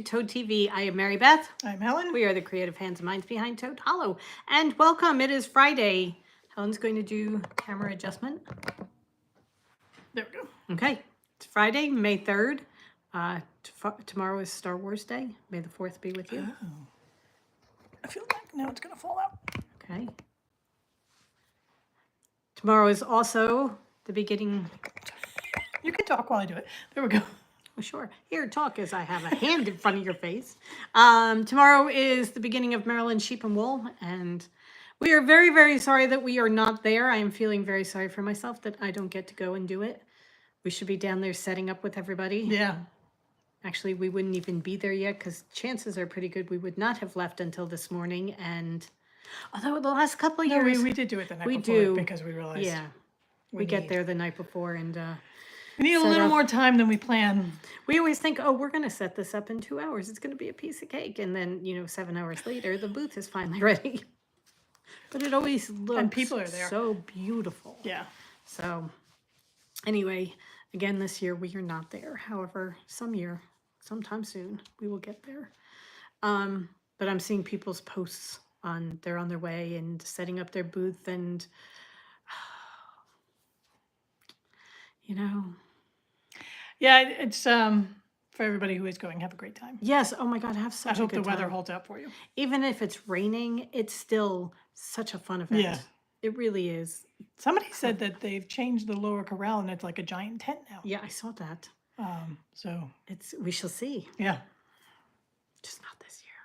Toad TV. I am Mary Beth. I'm Helen. We are the creative hands and minds behind Toad Hollow. And welcome. It is Friday. Helen's going to do camera adjustment. There we go. Okay. It's Friday, May 3rd. Tomorrow is Star Wars Day. May the 4th be with you. Oh. I feel like now it's going to fall out. Okay. Tomorrow is also the beginning. You can talk while I do it. There we go. Oh, sure. Here, talk as I have a hand in front of your face. Tomorrow is the beginning of Maryland Sheep and Wool, and we are very, very sorry that we are not there. I am feeling very sorry for myself that I don't get to go and do it. We should be down there setting up with everybody. Yeah. Actually, we wouldn't even be there yet because chances are pretty good we would not have left until this morning. And although the last couple of years... we did do it the night we before do. Because we realized... Yeah. We get there the night before and... we need a little more time than we plan. We always think, oh, we're going to set this up in 2 hours. It's going to be a piece of cake. And then, 7 hours later, the booth is finally ready. But it always looks And people are there. So beautiful. Yeah. So anyway, again, this year we are not there. However, sometime soon, we will get there. But I'm seeing people's posts they're on their way and setting up their booth and, Yeah, it's for everybody who is going, have a great time. Yes. Oh my God, have such a good time. I hope the weather holds out for you. Even if it's raining, it's still such a fun event. Yeah. It really is. Somebody said that they've changed the lower corral and it's like a giant tent now. Yeah, I saw that. So we shall see. Yeah. Just not this year.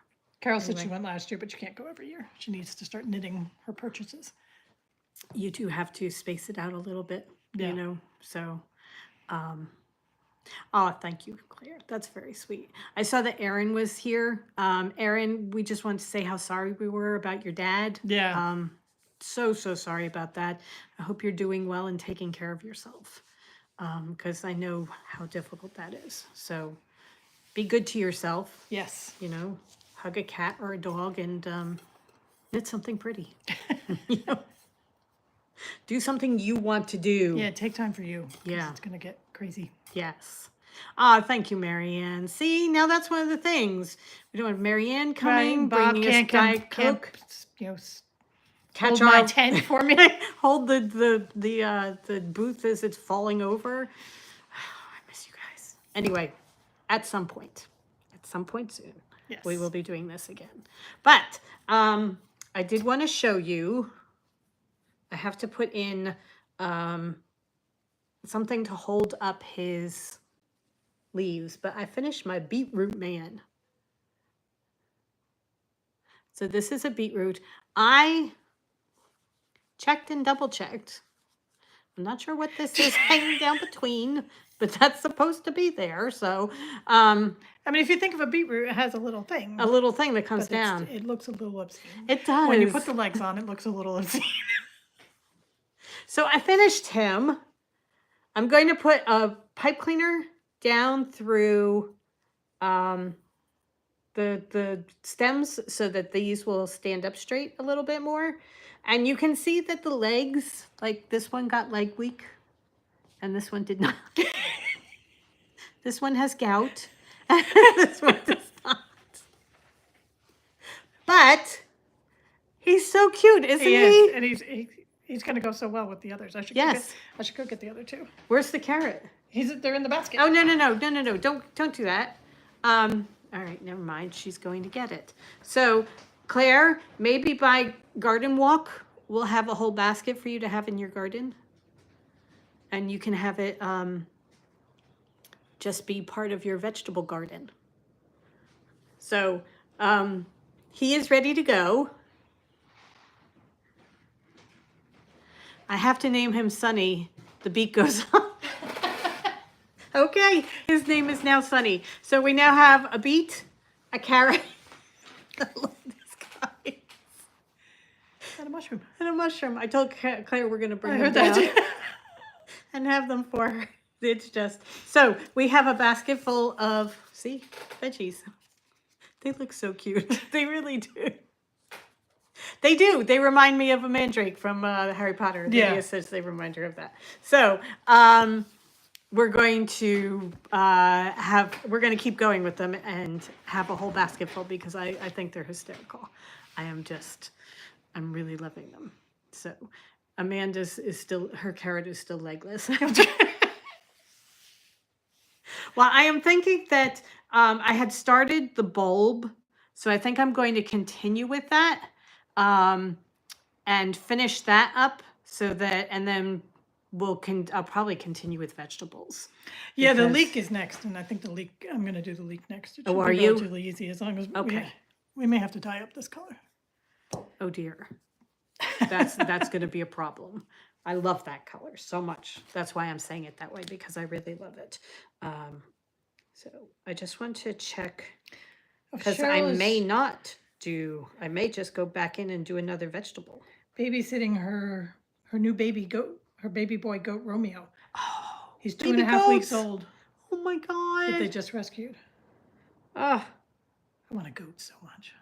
Carol said she went last year, but she can't go every year. She needs to start knitting her purchases. You do have to space it out a little bit, so... oh, thank you, Claire. That's very sweet. I saw that Erin was here. Erin, we just wanted to say how sorry we were about your dad. Yeah. So sorry about that. I hope you're doing well and taking care of yourself. Because I know how difficult that is. So be good to yourself. Yes. Hug a cat or a dog and knit something pretty. Do something you want to do. Yeah, take time for you. Yeah. It's going to get crazy. Yes. Thank you, Marianne. See, now that's one of the things. We don't have Marianne coming, bringing us Diet Coke. Catch my tent for me. Hold the booth as it's falling over. I miss you guys. Anyway, at some point soon, yes, we will be doing this again. But I did want to show you. I have to put in something to hold up his leaves, but I finished my beetroot man. So this is a beetroot. I checked and double checked. I'm not sure what this is hanging down between, but that's supposed to be there. So, if you think of a beetroot, it has a little thing. A little thing that comes down. It looks a little obscene. It does. When you put the legs on, it looks a little obscene. So I finished him. I'm going to put a pipe cleaner down through the stems so that these will stand up straight a little bit more. And you can see that the legs, like this one got leg weak and this one did not. This one has gout. This one does not. But he's so cute, isn't he? And he's going to go so well with the others. I should go get the other two. Where's the carrot? They're in the basket. Oh, no. Don't do that. All right, never mind. She's going to get it. So, Claire, maybe by garden walk, we'll have a whole basket for you to have in your garden. And you can have it just be part of your vegetable garden. So, he is ready to go. I have to name him Sunny. The beat goes on. Okay, his name is now Sunny. So we now have a beet, a carrot. I love this guy. And a mushroom. And a mushroom. I told Claire we're going to bring them down and have them for her. It's just... So we have a basket full of, see, veggies. They look so cute. They really do. They do. They remind me of a mandrake from Harry Potter. Yeah. Lydia says they remind her of that. So, we're going to we're going to keep going with them and have a whole basket full because I think they're hysterical. I'm really loving them. So Amanda's is still, her carrot is still legless. Well, I am thinking that I had started the bulb, so I think I'm going to continue with that and finish that up so that, and then I'll probably continue with vegetables. Yeah, the because- leek is next, and I think I'm going to do the leek next. It should are be you? relatively easy as long as Okay. we may have to dye up this color. Oh dear. That's going to be a problem. I love that color so much. That's why I'm saying it that way, because I really love it. So I just want to check, because I may just go back in and do another vegetable. Babysitting her new baby goat, her baby boy goat Romeo. Oh, He's 2.5 weeks old. Oh my That they God. just rescued. Ah, I want a goat so much.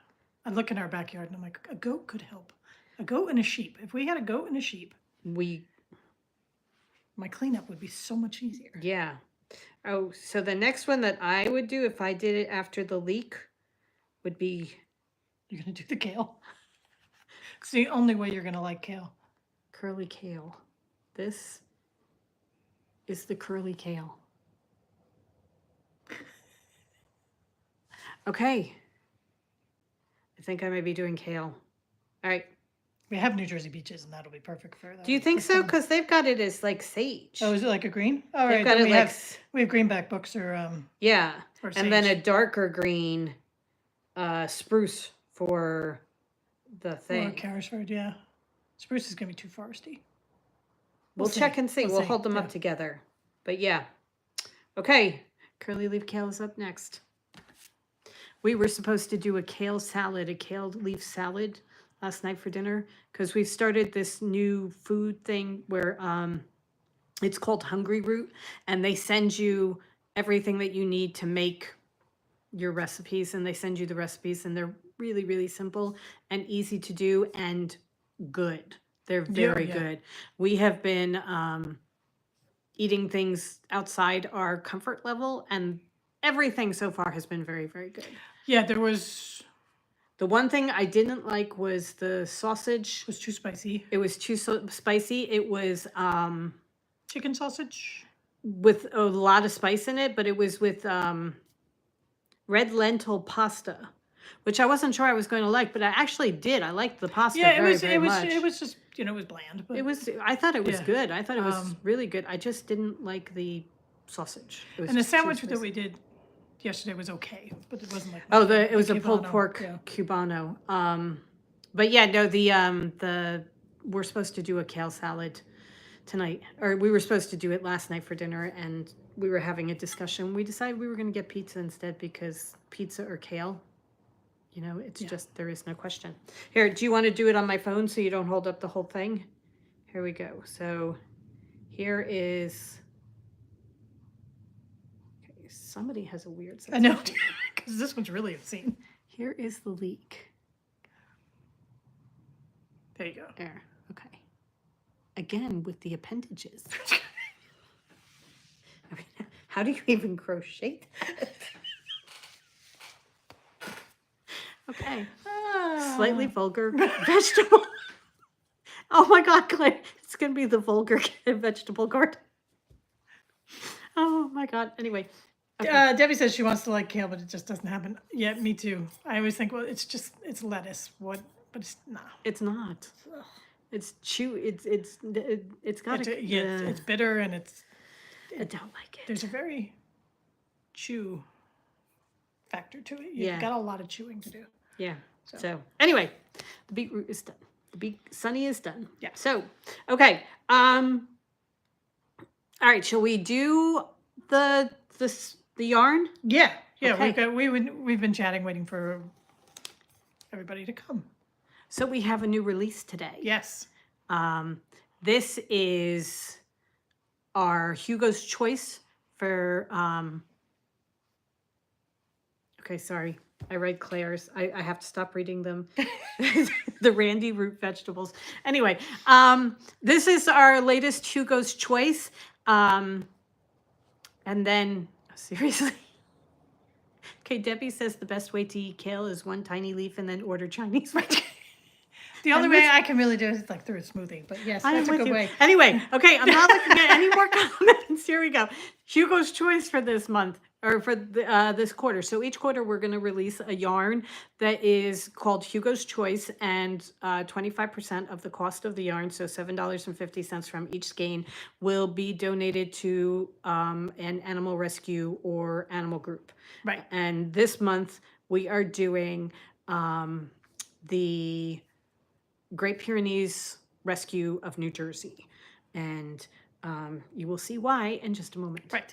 I look in our backyard and I'm like, a goat could help. A goat and a sheep. If we had a goat and a sheep, my cleanup would be so much easier. yeah. Oh, so the next one that I would do if I did it after the leek would be You're going to do the kale. It's the only way you're going to like kale. curly kale. This is the curly kale. Okay. I think I may be doing kale. All right. We have New Jersey beaches, and that'll be perfect for that. Do you think so? Because they've got it as like sage. Oh, is it like a green? All They've right, got then it we like have greenback books or yeah, or and then a sage. darker green spruce for the Or thing. Carrisford, yeah. Spruce is gonna be too foresty. We'll check and see. We'll see, hold them yeah. up together. But yeah. Okay. Curly leaf kale is up next. We were supposed to do a kale salad, a kale leaf salad last night for dinner because we started this new food thing where it's called Hungry Root, and they send you everything that you need to make your recipes, and they send you the recipes, and they're really, really simple and easy to do and good. They're very yeah. good. We have been eating things outside our comfort level, and everything so far has been very, very good. Yeah, there was The one thing I didn't like was the sausage. too spicy. It was too spicy. It was Chicken sausage. with a lot of spice in it, but it was with red lentil pasta, which I wasn't sure I was going to like, but I actually did. I liked the pasta very much. It was just it was bland. But I thought it was Yeah. good. I thought it was really good. I just didn't like the sausage. It was and the just too sandwich that spicy. we did yesterday was okay, but it wasn't like It was a pulled Cubano, pork yeah. cubano. But yeah, no, the we're supposed to do a kale salad tonight, or we were supposed to do it last night for dinner, and we were having a discussion. We decided we were going to get pizza instead because pizza or kale, you know, it's just, there is no question. Here, do you want to do it on my phone so you don't hold up the whole thing? Here we go. So here is. Okay, somebody has a weird sense. I know, because this one's really obscene. Here is the leek. There you go. There. Okay. Again with the appendages. I mean, how do you even crochet that? Okay. Slightly vulgar vegetable. Oh my God, Claire. It's going to be the vulgar vegetable garden. Oh my God. Anyway. Okay. Debbie says she wants to like kale, but it just doesn't happen. Yeah, me too. I always think, well, it's lettuce. What? But it's not. It's not. Ugh. It's it's got a, It's bitter and I don't like it. there's a very chew factor to it. You've Yeah. got a lot of chewing to do. Yeah. So anyway, the beetroot is done. The sunny is done. Yeah. So okay. All right. Shall we do the yarn? Yeah, Okay. we've been chatting, waiting for everybody to come. So we have a new release today. Yes. This is our Hugo's Choice for. Okay, sorry. I read Claire's. I have to stop reading them. The Randy root vegetables. Anyway, this is our latest Hugo's Choice. And then, seriously. Okay, Debbie says the best way to eat kale is one tiny leaf and then order Chinese food. The only And way this- I can really do it is like through a smoothie. But yes, I am that's a with good you. way. Anyway, okay, I'm not looking at any more comments. Here we go. Hugo's choice for this month, or for this quarter. So each quarter we're going to release a yarn that is called Hugo's Choice, and 25% of the cost of the yarn, so $7.50 from each skein, will be donated to an animal rescue or animal group. Right. And this month we are doing the Great Pyrenees Rescue of New Jersey. And you will see why in just a moment. Right.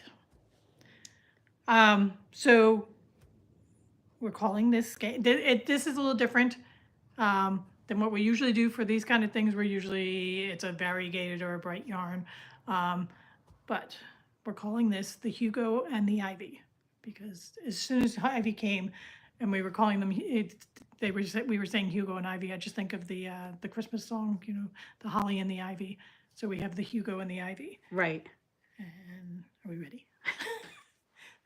So we're calling this skein. This is a little different than what we usually do for these kind of things. It's a variegated or a bright yarn. But we're calling this the Hugo and the Ivy, because as soon as Ivy came and we were calling them, we were saying Hugo and Ivy, I just think of the Christmas song, the holly and the ivy. So we have the Hugo and the Ivy. Right. And are we ready?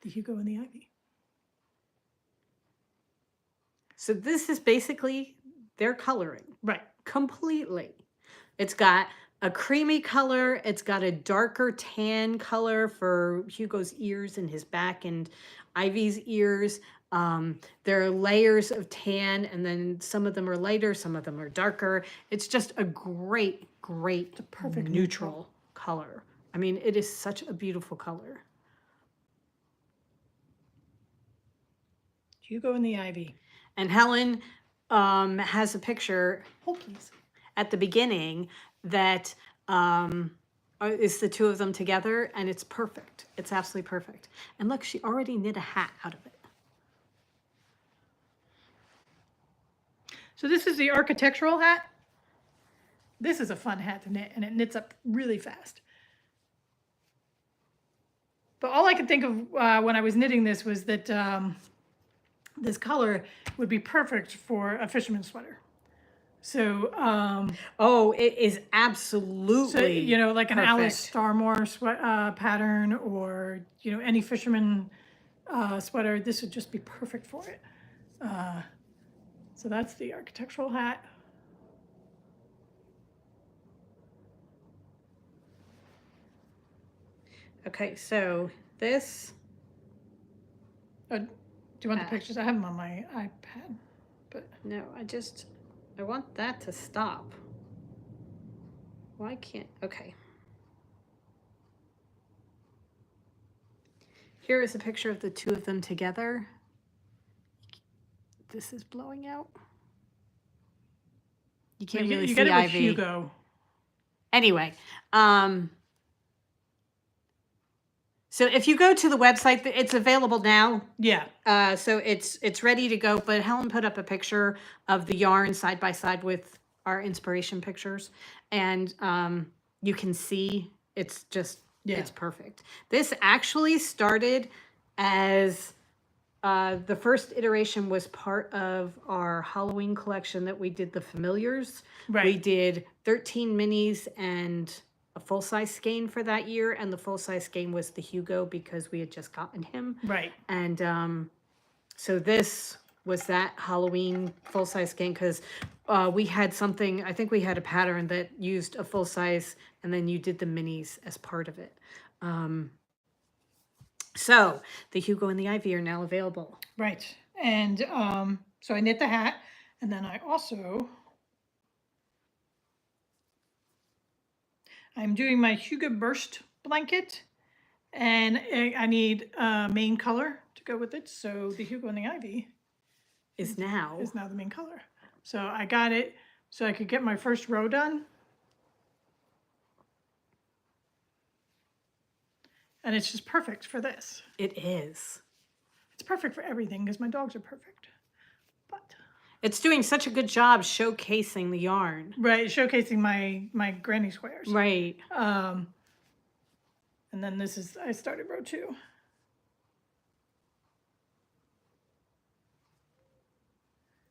The Hugo and the Ivy. So this is basically their coloring. Right. Completely. It's got a creamy color. It's got a darker tan color for Hugo's ears and his back, and Ivy's ears. There are layers of tan, and then some of them are lighter, some of them are darker. It's just a great, perfect neutral color. I mean, it is such a beautiful color. Hugo and the Ivy. And Helen has a picture at the beginning that is the two of them together, and it's perfect. It's absolutely perfect. And look, she already knit a hat out of it. So this is the architectural hat. This is a fun hat to knit, and it knits up really fast. But all I could think of when I was knitting this was that this color would be perfect for a fisherman's sweater. So, oh, it is absolutely. So, like an perfect. Alice Starmore pattern, or any fisherman sweater. This would just be perfect for it. So that's the architectural hat. Okay, so this. Do you want the pictures? I have them on my iPad, but no, I want that to stop. Why can't? Okay. Here is a picture of the two of them together. This is blowing out. You can't really see Ivy. Ivy. Hugo. Anyway, so if you go to the website, it's available now. Yeah. So it's ready to go. But Helen put up a picture of the yarn side by side with our inspiration pictures, and you can see it's just it's perfect. This actually started as the first iteration was part of our Halloween collection that we did the familiars. Right. We did 13 minis and a full-size skein for that year, and the full-size skein was the Hugo because we had just gotten him. Right. And so this was that Halloween full-size skein, because we had something, I think we had a pattern that used a full-size, and then you did the minis as part of it. So the Hugo and the Ivy are now available. Right. And so I knit the hat, and then I'm doing my Hugo Burst blanket, and I need a main color to go with it. So the Hugo and the Ivy is now the main color. So I got it so I could get my first row done. And it's just perfect for this. It is. It's perfect for everything because my dogs are perfect. But it's doing such a good job showcasing the yarn. Right, showcasing my granny squares. Right. And then I started row 2.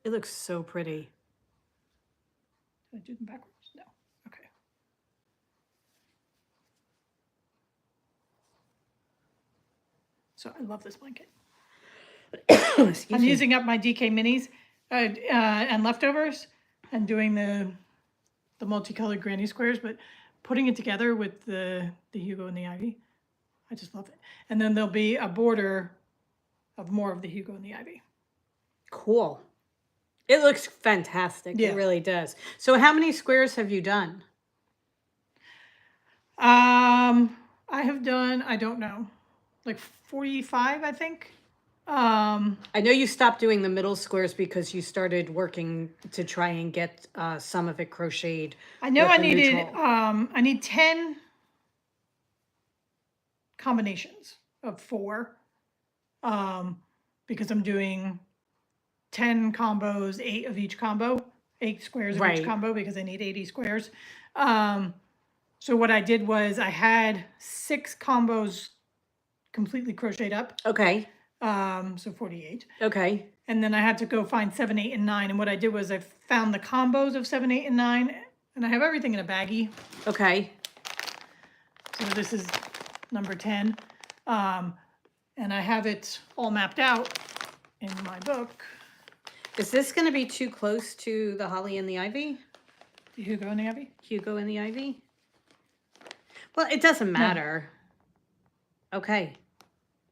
It looks so pretty. Did I do them backwards? No. Okay. So I love this blanket. Excuse I'm me. using up my DK minis and leftovers and doing the multicolored granny squares, but putting it together with the Hugo and the Ivy, I just love it. And then there'll be a border of more of the Hugo and the Ivy. Cool. It looks fantastic. Yeah. It really does. So how many squares have you done? I have done, I don't know, like 45, I think. I know you stopped doing the middle squares because you started working to try and get some of it crocheted. I know with I the needed, neutral. I need 10 combinations of 4, because I'm doing 10 combos, 8 of each combo, 8 squares of each Right. combo, because I need 80 squares. So what I did was I had 6 combos completely crocheted up, Okay. so 48. Okay. And then I had to go find 7, 8, and 9. And what I did was I found the combos of 7, 8, and 9, and I have everything in a baggie. Okay. So this is number 10. And I have it all mapped out in my book. Is this going to be too close to the Holly and the Ivy? The Hugo and the Ivy? Hugo and the Ivy? Well, it doesn't matter. Okay.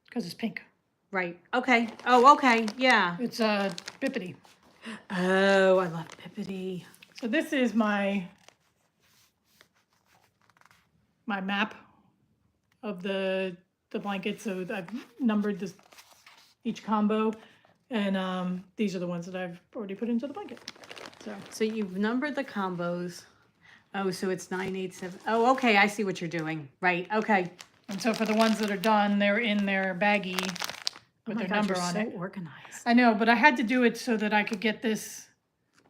Because it's pink. Right. Okay. Oh, okay. Yeah. It's Bippity. Oh, I love Pippity. So this is my map of the blanket. So I've numbered this each combo, and these are the ones that I've already put into the blanket. So you've numbered the combos. Oh, so it's 9, 8, 7. Oh, okay. I see what you're doing. Right. Okay. And so for the ones that are done, they're in their baggie Oh with my their God, number you're on so it. organized. I know, but I had to do it so that I could get the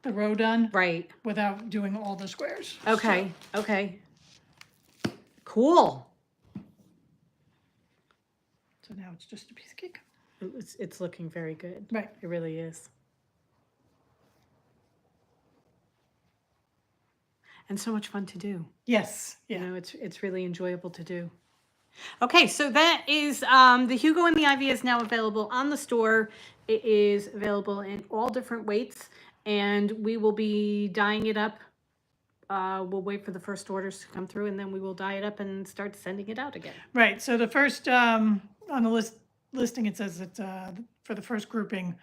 row done Right. without doing all the squares. Okay. Okay. Cool. So now it's just a piece of cake. It's looking very good. Right. It really is. And so much fun to do. Yes. Yeah. You know, it's really enjoyable to do. Okay, so that is the Hugo and the Ivy is now available on the store. It is available in all different weights, and we will be dyeing it up. We'll wait for the first orders to come through, and then we will dye it up and start sending it out again. Right. So the first on the listing, it says that for the first grouping,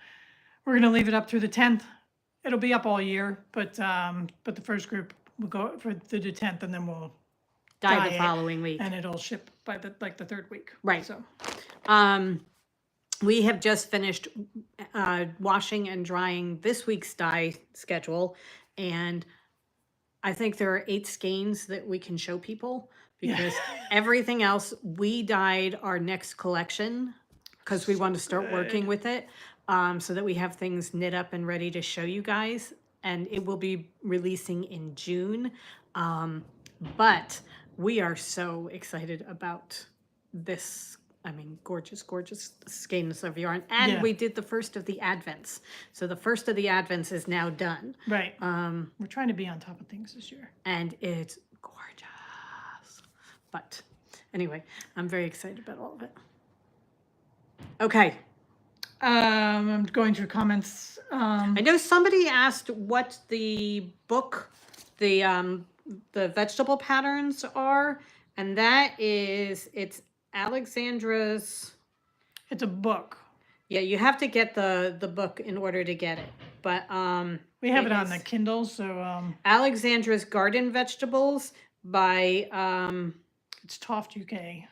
we're going to leave it up through the 10th. It'll be up all year, but the first group will go for the 10th, and then we'll Dye dye the it, following week. and it'll ship by the 3rd week. Right. So We have just finished washing and drying this week's dye schedule, and I think there are 8 skeins that we can show people because everything else we dyed our next collection because we want to start working with it so that we have things knit up and ready to show you guys, and it will be releasing in June. But we are so excited about this. I mean, gorgeous, gorgeous skeins of yarn. And Yeah. we did the first of the Advents. So the first of the Advents is now done. right. We're trying to be on top of things this year. And it's gorgeous. But anyway, I'm very excited about all of it. Okay. I'm going through comments. I know somebody asked what the book, the vegetable patterns are, and that is, it's Alexandra's. It's a book. Yeah, you have to get the book in order to get it. But We have it on is the Kindle, so Alexandra's Garden Vegetables by it's Toft UK.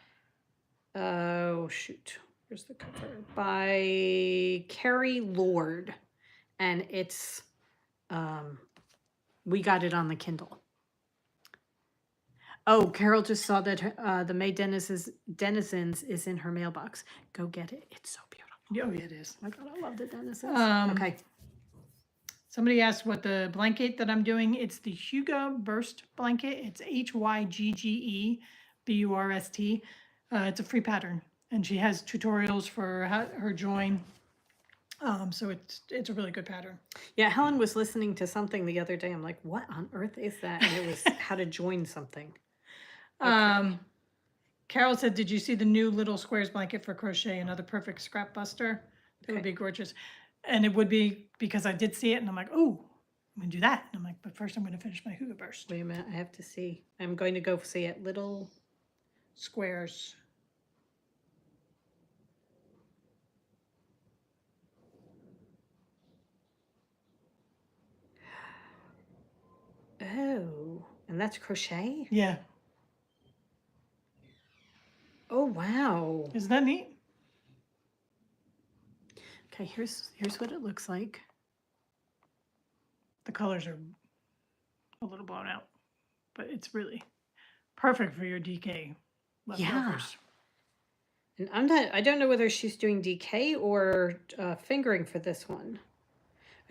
oh shoot, where's the cover? By Carrie Lord, and it's we got it on the Kindle. Oh, Carol just saw that the May Denizens is in her mailbox. Go get it. It's so beautiful. Oh, yeah, it is. Oh my God, I love the Denizens. Okay. Somebody asked what the blanket that I'm doing. It's the Hugo Burst blanket. It's HYGGE BURST. It's a free pattern, and she has tutorials for her join. So it's a really good pattern. Yeah, Helen was listening to something the other day. I'm like, what on earth is that? And it was how to join something. Okay. Carol said, did you see the new little squares blanket for Crochet? Another perfect scrap buster. That would Okay. be gorgeous. And it would be because I did see it and I'm like, oh, I'm going to do that. And I'm like, but first I'm going to finish my Hugo burst. Wait a minute, I have to see. I'm going to go see it. Little Squares. Oh, and that's crochet? Yeah. Oh wow. Isn't that neat? Okay, here's what it looks like. The colors are a little blown out, but it's really perfect for your DK leftovers. And I don't know whether she's doing DK or fingering for this one.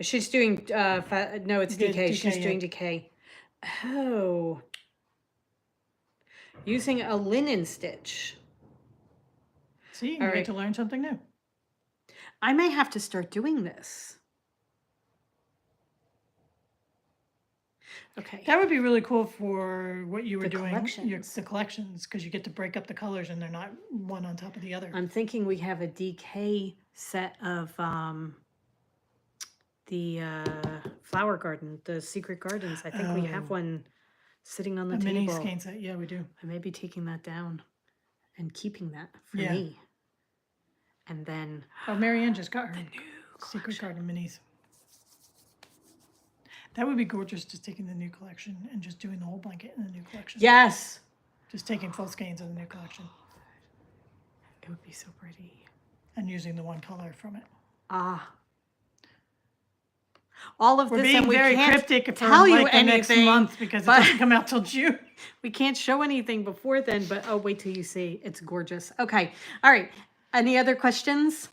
She's doing, no, it's Good, DK. DK, She's yeah. doing DK. Oh. Using a linen stitch. See, you All get right. to learn something new. I may have to start doing this. Okay. That would be really cool for what you were The doing, collections. the collections, because you get to break up the colors and they're not one on top of the other. I'm thinking we have a DK set of the flower garden, the secret gardens. I think we have Oh. one sitting on the A mini table. skein set, yeah, we do. I may be taking that down and keeping that for Yeah. me. And then Oh, Marianne just got her new secret collection. garden minis. That would be gorgeous, just taking the new collection and just doing the whole blanket in the new collection. Yes. Just taking full skeins of the new collection It would be so pretty. and using the one color from it. Ah. All of We're this, being and we very can't cryptic for tell you like the next anything, month because it but- doesn't come out till June. We can't show anything before then, but oh, wait till you see. It's gorgeous. Okay. All right. Any other questions?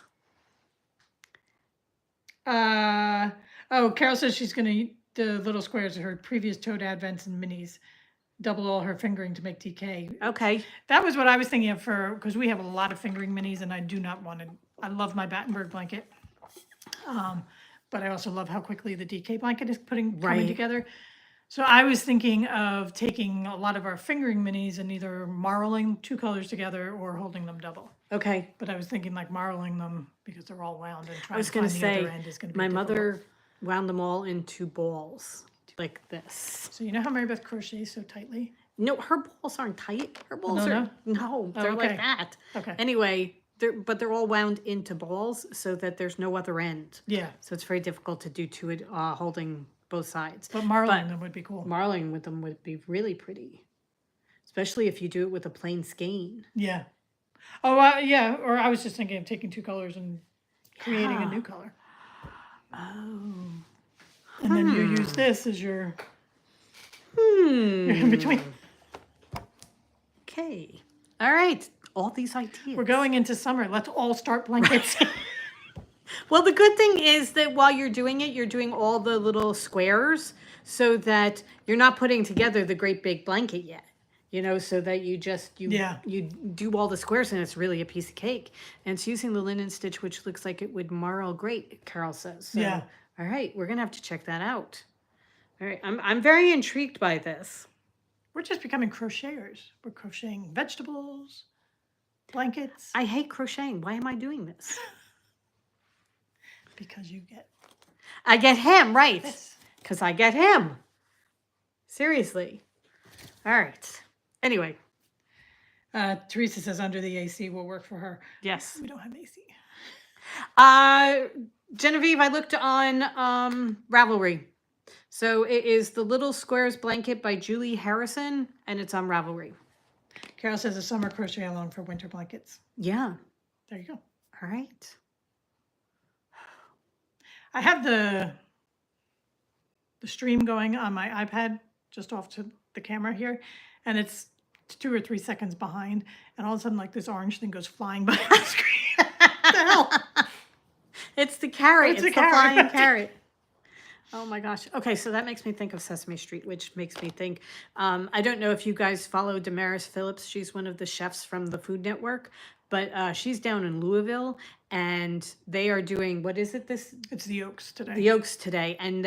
Oh, Carol says she's going to the little squares of her previous toad advents and minis, double all her fingering to make DK. Okay. That was what I was thinking of for, because we have a lot of fingering minis and I do not want to, I love my Battenberg blanket. But I also love how quickly the DK blanket is coming Right. together. So I was thinking of taking a lot of our fingering minis and either marling two colors together or holding them double. Okay. But I was thinking like marling them because they're all wound and I trying was to going find to the other say, end is going to be my difficult. mother wound them all into balls like this. So you know how Mary Beth crochets so tightly? No, her balls aren't tight. Her balls No, are, no, they're okay. like that. Okay. Anyway, but they're all wound into balls so that there's no other end. Yeah, So it's very difficult to do two holding both sides. but marling them would be cool. Marling with them would be really pretty, especially if you do it with a plain skein. Yeah. Oh, yeah. Or I was just thinking of taking two colors and creating a Yeah. new color. Oh. And then you use this as your Hmm. in between. Okay. All right. All these ideas. We're going into summer. Let's all start blankets. Well, the good thing is that while you're doing it, you're doing all the little squares so that you're not putting together the great big blanket yet. You know, so that you do all the squares and it's really a piece of cake. And it's using the linen stitch, which looks like it would marl great, Carol says. So, Yeah. All right, we're gonna have to check that out. All right, I'm very intrigued by this. We're just becoming crocheters. We're crocheting vegetables, blankets, I hate crocheting. Why am I doing this? because you get I get him, right? this. Because I get him. Seriously. All right. Anyway, Teresa says under the AC will work for her. yes. We don't have AC. Genevieve, I looked on Ravelry. So it is the Little Squares Blanket by Julie Harrison, and it's on Ravelry. Carol says a summer crochet along for winter blankets. Yeah. There you go. All right. I have the stream going on my iPad just off to the camera here, and it's 2 or 3 seconds behind, and all of a sudden like this orange thing goes flying by the screen. What the hell? It's the carrot. It's It's, a the carrot. flying carrot. Oh my gosh. Okay, so that makes me think of Sesame Street, which makes me think. I don't know if you guys follow Damaris Phillips. She's one of the chefs from the Food Network, but she's down in Louisville, and they are doing, what is it? It's the Oaks today. The Oaks today, and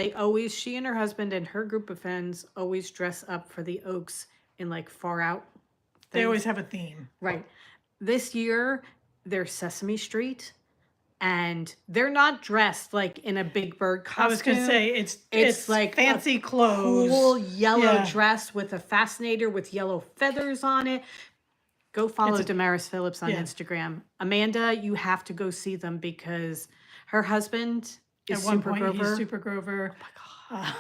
she and her husband and her group of friends always dress up for the Oaks in like far out They things. always have a theme. Right. This year, they're Sesame Street, and they're not dressed like in a Big Bird costume. I was going to say, it's like fancy a clothes. cool yellow Yeah. dress with a fascinator with yellow feathers on it. Go follow It's a- Damaris Phillips on yeah. Instagram. Amanda, you have to go see them because her husband is At one Super point, Grover. he's Super Grover. Oh my God.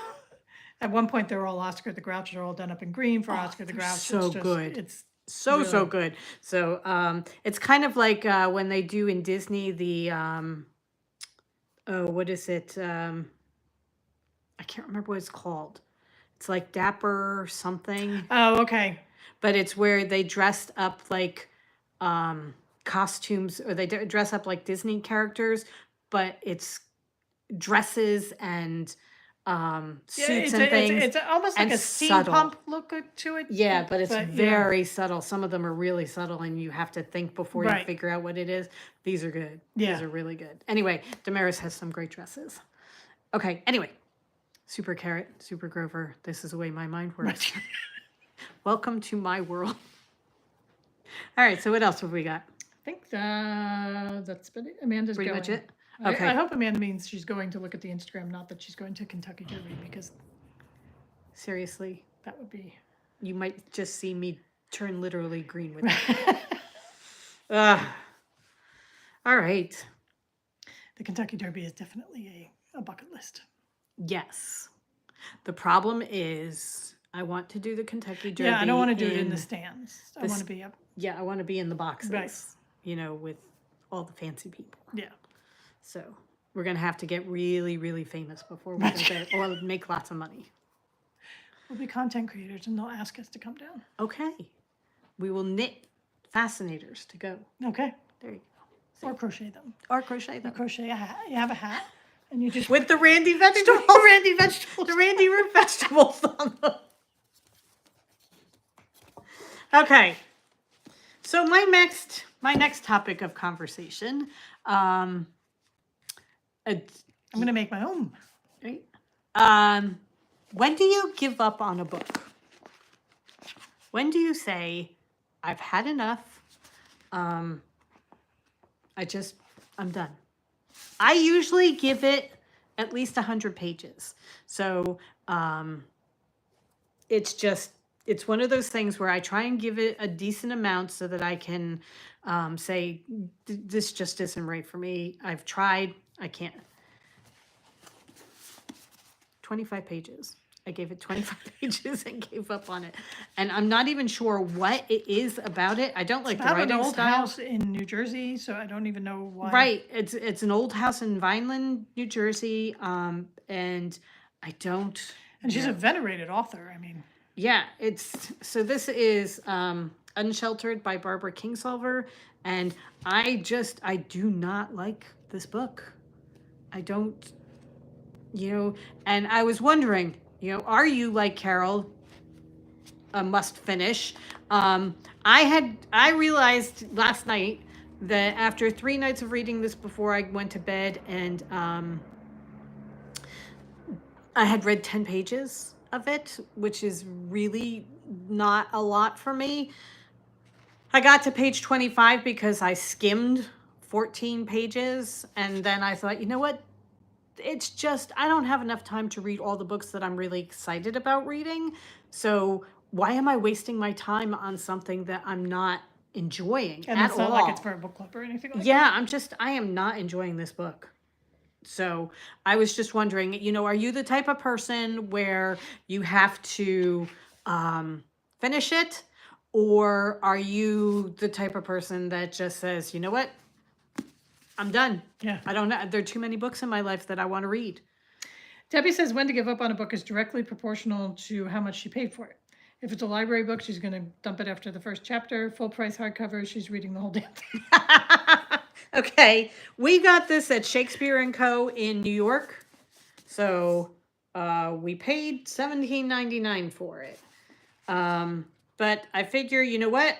At one point, they're all Oscar the Grouch. They're all done up in green for Oscar the they're Grouch. so good. It's So really- good. So it's kind of like when they do in Disney the what is it? I can't remember what it's called. It's like Dapper something, Oh, okay. but it's where they dressed up like costumes, or they dress up like Disney characters, but it's dresses and suits and things. It's almost like and a subtle. steampunk look to it. Yeah, but it's yeah. very subtle. Some of them are really subtle, and you have to think before you Right. figure out what it is. These are good. Yeah. These are really good. Anyway, Damaris has some great dresses. Okay, anyway. Super Carrot, Super Grover. This is the way my mind works. Welcome to my world. All right, so what else have we got? I think that's been it. Amanda's Pretty going. much it? I Okay. hope Amanda means she's going to look at the Instagram, not that she's going to Kentucky Derby, because Seriously, that would be. you might just see me turn literally green with it. All right. The Kentucky Derby is definitely a bucket list. Yes. The problem is I want to do the Kentucky Derby. Yeah, I don't want to do it in the stands. I this- want to be up. Yeah, I want to be in the boxes, Right. you know, with all the fancy people. Yeah. So we're going to have to get really, really famous before we go there, or make lots of money. We'll be content creators, and they'll ask us to come down. Okay. We will knit fascinators to go. Okay. There you go. Or crochet them. Or crochet You them. crochet a hat. You have a hat, and you just With the Randy vegetables. Randy vegetables. The Randy root vegetables on them. Okay. So my next topic of conversation, I'm going to make my own. right? When do you give up on a book? When do you say, I've had enough? I'm done. I usually give it at least 100 pages. So it's one of those things where I try and give it a decent amount so that I can say, this just isn't right for me. I've tried. I can't. 25 pages. I gave it 25 pages and gave up on it. And I'm not even sure what it is about it. I don't like the I have an writing old style. house in New Jersey, so I don't even know why. Right. It's an old house in Vineland, New Jersey. And I don't. And she's a venerated author. I mean, Yeah, this is Unsheltered by Barbara Kingsolver, and I do not like this book. I don't, and I was wondering, are you like Carol, a must finish? I realized last night that after 3 nights of reading this before I went to bed, and I had read 10 pages of it, which is really not a lot for me. I got to page 25 because I skimmed 14 pages, and then I thought, you know what? It's just, I don't have enough time to read all the books that I'm really excited about reading. So why am I wasting my time on something that I'm not enjoying and at it's not all? like it's for a book club or anything like that. Yeah, I am not enjoying this book. So I was just wondering, are you the type of person where you have to finish it? Or are you the type of person that just says, you know what? I'm done. Yeah. I don't know. There are too many books in my life that I want to read. Debbie says when to give up on a book is directly proportional to how much she paid for it. If it's a library book, she's going to dump it after the first chapter. Full price hardcover, she's reading the whole damn thing. Okay. We got this at Shakespeare & Co. in New York. So we paid $17.99 for it. But I figure, you know what?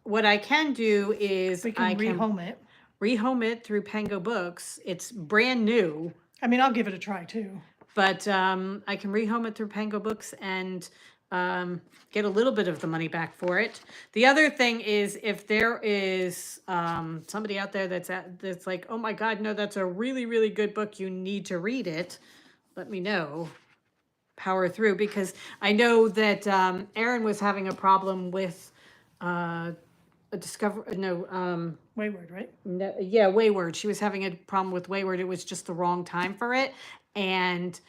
What I can do is We can rehome it. Rehome it through Pango Books. It's brand new. I mean, I'll give it a try too. But I can rehome it through Pango Books, and get a little bit of the money back for it. The other thing is, if there is somebody out there that's like, oh my God, no, that's a really, really good book, you need to read it, let me know. Power through, because I know that Erin was having a problem with Wayward, right? no, yeah, Wayward. She was having a problem with Wayward. It was just the wrong time for it, and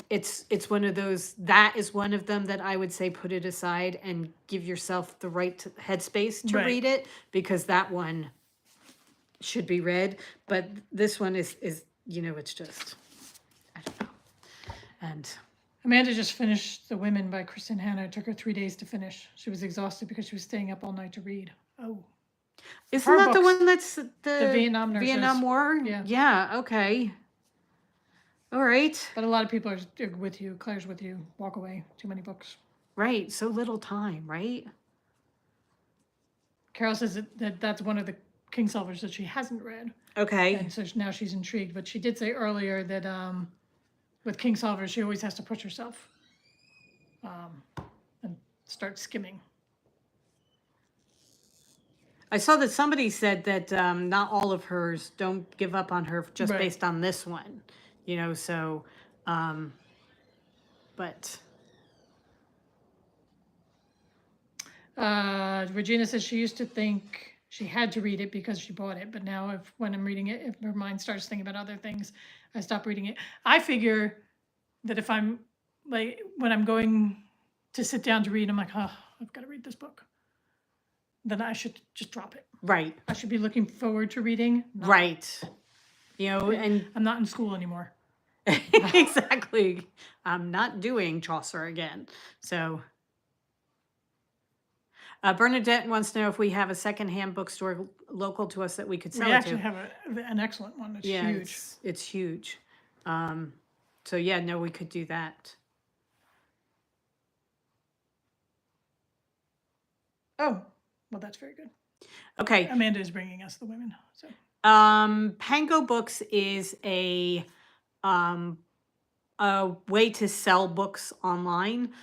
it's one of those. That is one of them that I would say put it aside and give yourself the right headspace to Right. read it, because that one should be read. But this one is it's just, I don't know. And Amanda just finished The Women by Kristen Hanna. It took her 3 days to finish. She was exhausted because she was staying up all night to read. Oh. isn't Her that the books, one that's the Vietnam nurses. Vietnam War? Yeah. Yeah. Okay. All right. But a lot of people are with you. Claire's with you. Walk away. Too many books. Right. So little time, right? Carol says that's one of the Kingsolvers that she hasn't read. Okay. And so now she's intrigued. But she did say earlier that with Kingsolvers, she always has to push herself and start skimming. I saw that somebody said that not all of hers, don't give up on her just Right. based on this one, so, but. Regina says she used to think she had to read it because she bought it, but now when I'm reading it, if her mind starts thinking about other things, I stop reading it. I figure that if I'm like, when I'm going to sit down to read, I'm like, oh, I've got to read this book. Then I should just drop it. Right. I should be looking forward to reading. Right. And I'm not in school anymore. exactly. I'm not doing Chaucer again. So. Bernadette wants to know if we have a secondhand bookstore local to us that we could sell We it actually to. have an excellent one. It's Yeah, huge. it's huge. So yeah, no, we could do that. Oh, well, that's very good. Okay. Amanda is bringing us The Women. So. Pango Books is a way to sell books online.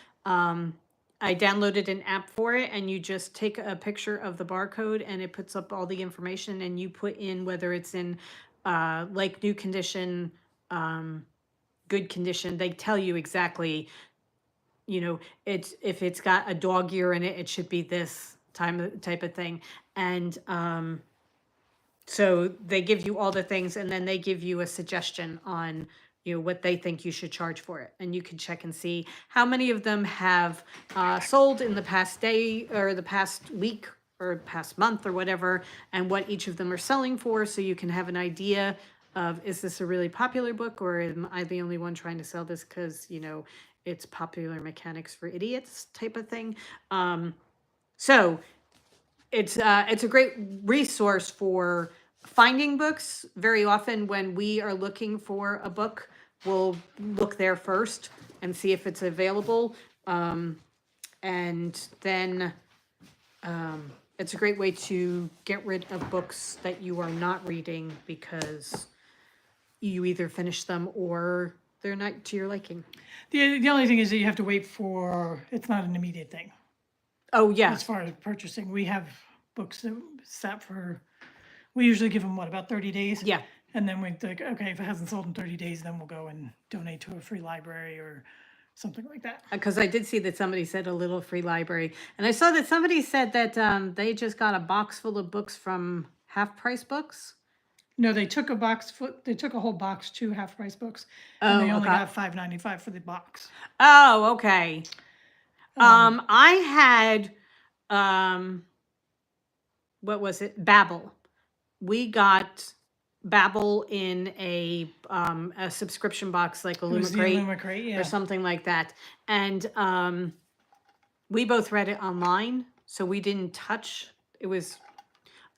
I downloaded an app for it, and you just take a picture of the barcode and it puts up all the information, and you put in whether it's in like new condition, good condition. They tell you exactly, it's, if it's got a dog ear in it, it should be this type of thing. And so they give you all the things, and then they give you a suggestion on what they think you should charge for it, and you can check and see how many of them have sold in the past day or the past week or past month or whatever, and what each of them are selling for, so you can have an idea of, is this a really popular book, or am I the only one trying to sell this because it's popular mechanics for idiots type of thing. So it's a great resource for finding books. Very often when we are looking for a book, we'll look there first and see if it's available. And then it's a great way to get rid of books that you are not reading because you either finish them or they're not to your liking. The only thing is that you have to wait for, it's not an immediate thing. Oh, yeah. As far as purchasing, we have books that sat for, we usually give them, about 30 days? Yeah. And then we think, okay, if it hasn't sold in 30 days, then we'll go and donate to a free library or something like that. Because I did see that somebody said a little free library. And I saw that somebody said that they just got a box full of books from Half Price Books. No, they took a whole box to Half Price Books, and they only okay. got $5.95 for the box. Oh, okay. I had, what was it? Babbel. We got Babbel in a subscription box, like It was the Illumicrate Illumicrate, yeah. or something like that. And we both read it online, so we didn't touch. It was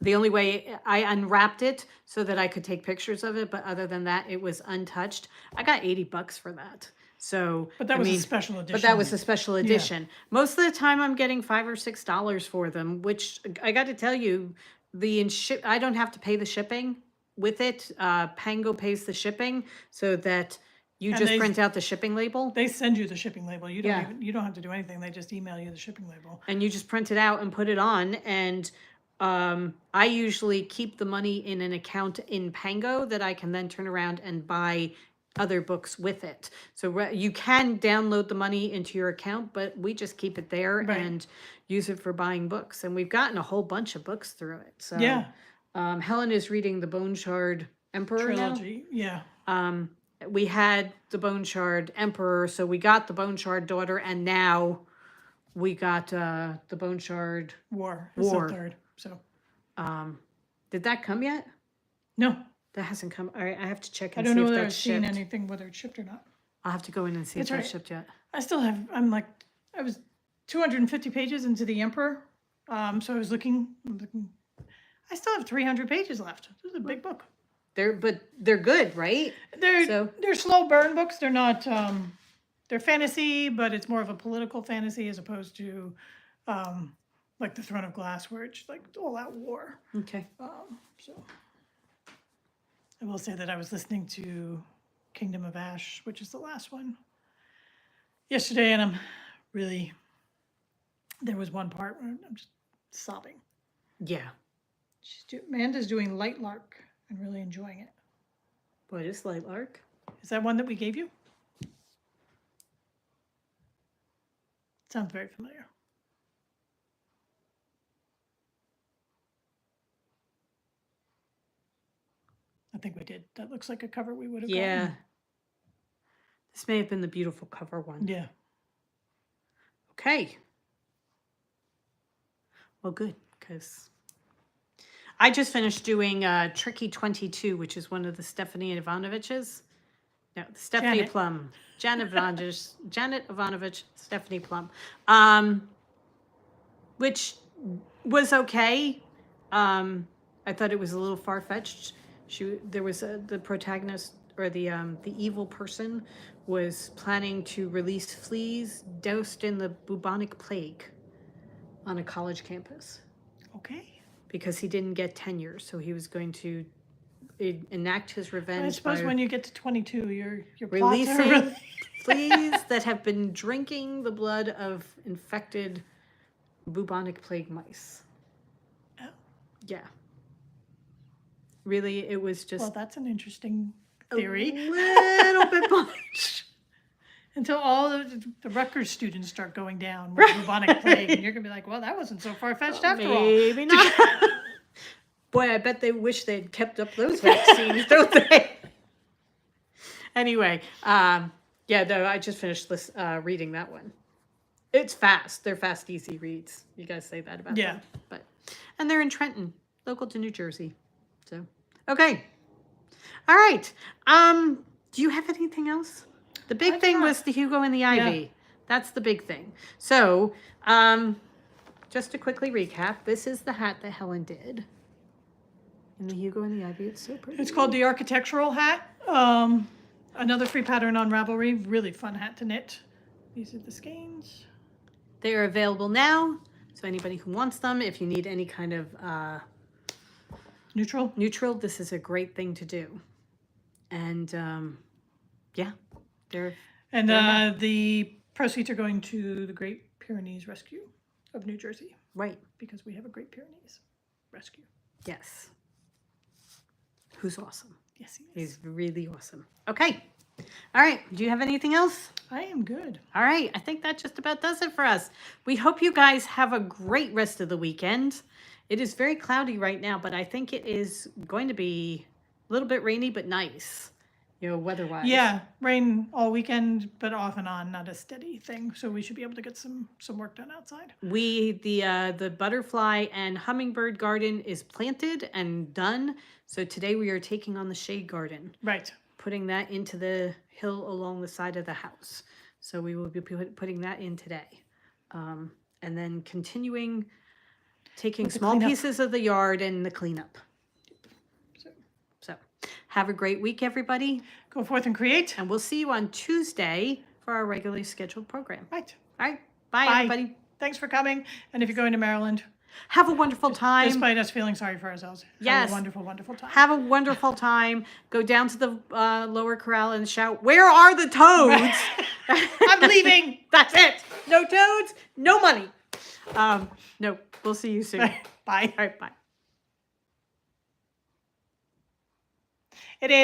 the only way. I unwrapped it so that I could take pictures of it, but other than that, it was untouched. I got $80 for that. So, But that was a special edition. But that was a special edition. Most of the time, I'm getting $5 or $6 for them, which I got to tell you, I don't have to pay the shipping with it. Pango pays the shipping so that You And just they- print out the shipping label They send you the shipping label. You don't Yeah. even, you don't have to do anything. They just email you the shipping label. and you just print it out and put it on. And I usually keep the money in an account in Pango that I can then turn around and buy other books with it. So you can download the money into your account, but we just keep it there Right. and use it for buying books. And we've gotten a whole bunch of books through it. So Yeah. Helen is reading the Bone Shard Emperor now. Trilogy. Yeah. We had the Bone Shard Emperor, so we got the Bone Shard Daughter, and now we got the Bone Shard. War. Is War. the third. So Did that come yet? no, That hasn't come. All right, I have to check I and don't see know if whether I've that's seen shipped. anything, whether it's shipped or not. I'll have to go in and see That's if that's right. shipped yet. I still have, I was 250 pages into the Emperor. So I was looking, I still have 300 pages left. This is a big book. They're good, right? They're slow burn books. They're not, they're fantasy, but it's more of a political fantasy as opposed to, like the Throne of Glass, where it's like all out war. Okay. So I will say that I was listening to Kingdom of Ash, which is the last one, yesterday, and I'm really, there was one part where I'm just sobbing. Yeah. Amanda's doing Light Lark and really enjoying it. What is Light Lark? Is that one that we gave you? Sounds very familiar. I think we did. That looks like a cover we would have Yeah. gotten. This may have been the beautiful cover one. Yeah. Okay. Well, good, because I just finished doing Tricky 22, which is one of the Stephanie Ivanovich's. No, Stephanie Janet. Plum. Janet Ivanovich, Stephanie Plum. Which was okay. I thought it was a little far-fetched. There was the protagonist, or the evil person, was planning to release fleas doused in the bubonic plague on a college campus Okay. because he didn't get tenure, so he was going to enact his revenge I suppose by when you get to 22, your plots are releasing really... fleas that have been drinking the blood of infected bubonic plague mice. Oh. Yeah. Really, it was just Well, that's an interesting a theory. little bit much. Until all the Rutgers students start going down with bubonic plague, and you're gonna be like, "Well, that wasn't so far fetched after all." Maybe not. Boy, I bet they wish they'd kept up those vaccines, don't they? Anyway, yeah, though I just finished reading that one. It's fast. They're fast, easy reads. You guys say that about Yeah. them. And they're in Trenton, local to New Jersey. So, okay. All right. Do you have anything else? The big I do thing not. was the Hugo and the Ivy. Yeah. That's the big thing. So, just to quickly recap, this is the hat that Helen did. And the Hugo and the Ivy, it's so pretty. It's called the Architectural Hat. Another free pattern on Ravelry. Really fun hat to knit. These are the skeins. They are available now. So anybody who wants them, if you need any kind of Neutral. neutral, this is a great thing to do. And yeah, they're And the proceeds are going to the Great Pyrenees Rescue of New Jersey, right. because we have a Great Pyrenees Rescue. Yes. Who's awesome. Yes, he is. He's really awesome. Okay. All right. Do you have anything else? I am good. All right. I think that just about does it for us. We hope you guys have a great rest of the weekend. It is very cloudy right now, but I think it is going to be a little bit rainy, but nice, weather-wise. Yeah, rain all weekend, but off and on, not a steady thing. So we should be able to get some work done outside. The butterfly and hummingbird garden is planted and done. So today we are taking on the shade garden, Right. putting that into the hill along the side of the house. So we will be putting that in today. And then continuing taking With the small cleanup. pieces of the yard and the cleanup. So have a great week, everybody. Go forth and create. And we'll see you on Tuesday for our regularly scheduled program. Right. All right. Bye, Bye. everybody. Thanks for coming. And if you're going to Maryland, Have a wonderful time. Despite us feeling sorry for ourselves. Yes. Have a wonderful, wonderful time. Have a wonderful time. Go down to the lower corral and shout, "Where are the toads?" I'm leaving. That's it. No toads, no money. No, we'll see you soon. Bye. All right, bye. It is.